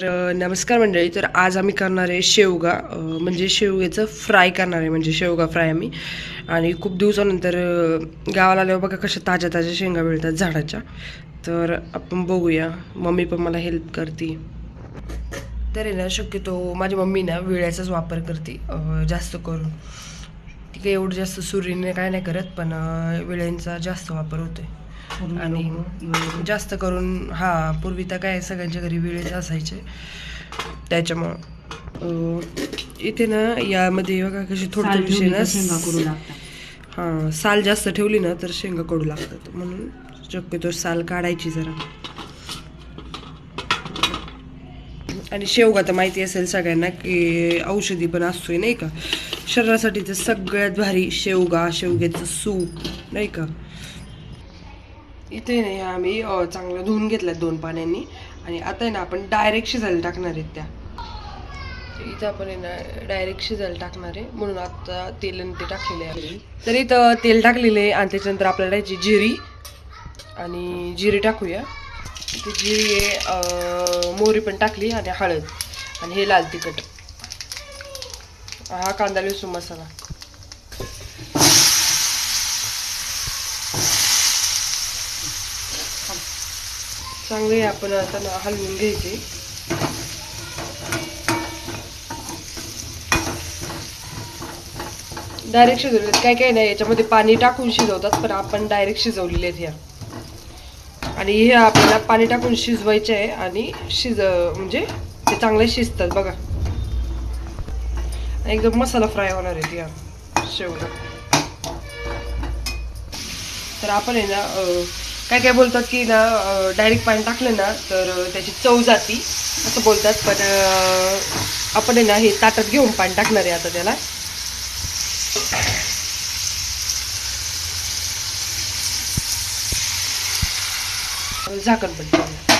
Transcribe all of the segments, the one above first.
नमस्कार मंडळी. तर आज आम्ही करणार आहे शेवगा, म्हणजे शेवग्याचं फ्राय करणार आहे, म्हणजे शेवगा फ्राय आम्ही. आणि खूप दिवसानंतर गावाला आल्यावर बघा कशा ताज्या ताज्या शेंगा मिळतात झाडाच्या. तर आपण बघूया. मम्मी पण मला हेल्प करते. तर आहे ना, शक्यतो माझी मम्मी ना विळ्याचाच वापर करते जास्त करून. ती काही एवढं जास्त सुरीने काय नाही करत, पण विळ्यांचा जास्त वापर होतोय. आणि जास्त करून पूर्वी तर काय सगळ्यांच्या घरी विळेच असायचे, त्याच्यामुळं इथे ना यामध्ये बघा कशी थोडी थोडीशी ना साल जास्त ठेवली ना तर शेंगा कडू लागतात, म्हणून शक्यतो साल काढायची जरा. आणि शेवगा तर माहिती असेल सगळ्यांना की औषधी पण असतोय नाही का, शरीरासाठी तर सगळ्यात भारी शेवगा, शेवग्याचं सूप नाही का. इथे नाही आम्ही चांगलं धुवून घेतल्यात 2 पाण्यानी. आणि आता आहे ना आपण डायरेक्ट शिजायला टाकणार आहेत त्या. इथं आपण आहे ना डायरेक्ट शिजायला टाकणार आहे, म्हणून आता तेल आणि ते टाकलेले आहे. तर इथं तेल टाकलेले आहे आणि त्याच्यानंतर आपल्याला टाकायची जिरी. आणि जिरी टाकूया. ती जिरी आहे, मोहरी पण टाकली आणि हळद आणि हे लाल तिखट. हा कांदा लसूण मसाला. चांगले आपण आता हलवून घ्यायचे. डायरेक्ट शिजवले काय काय नाही, याच्यामध्ये पाणी टाकून शिजवतात, पण आपण डायरेक्ट शिजवलेले आहेत ह्या. आणि हे आपल्याला पाणी टाकून शिजवायचे आहे आणि म्हणजे ते चांगले शिजतात बघा. एकदम मसाला फ्राय होणार आहे या शेवगा. तर आपण आहे ना काय काय बोलतात की ना डायरेक्ट पाणी टाकलं ना तर त्याची चव जाती असं बोलतात, पण आपण आहे ना हे ताटात घेऊन पाणी टाकणार आहे आता त्याला. झाकण पण ठेवूया.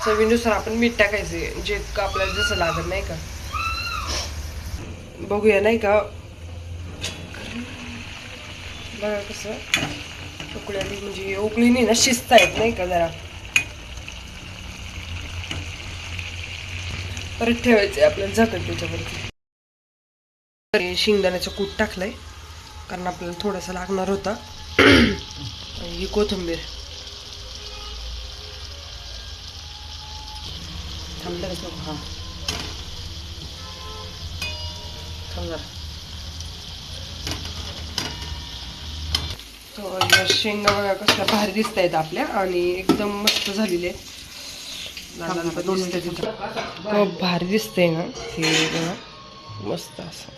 चवीनुसार आपण मीठ टाकायचे, जे आपल्याला जसं लागत नाही का. बघूया नाही का, बघा कसं उकळ्याने म्हणजे उकळीने ना शिजता येत नाही का जरा. परत ठेवायचंय आपल्याला झाकण त्याच्यावरती. शेंगदाण्याचं कूट टाकलंय कारण आपल्याला थोडासा लागणार होता. आणि ही कोथिंबीर. शेंगा बघा कसल्या भारी दिसत आहेत आपल्या आणि एकदम मस्त झालेले आहेत. भारी दिसतंय ना हे बघा, मस्त असं.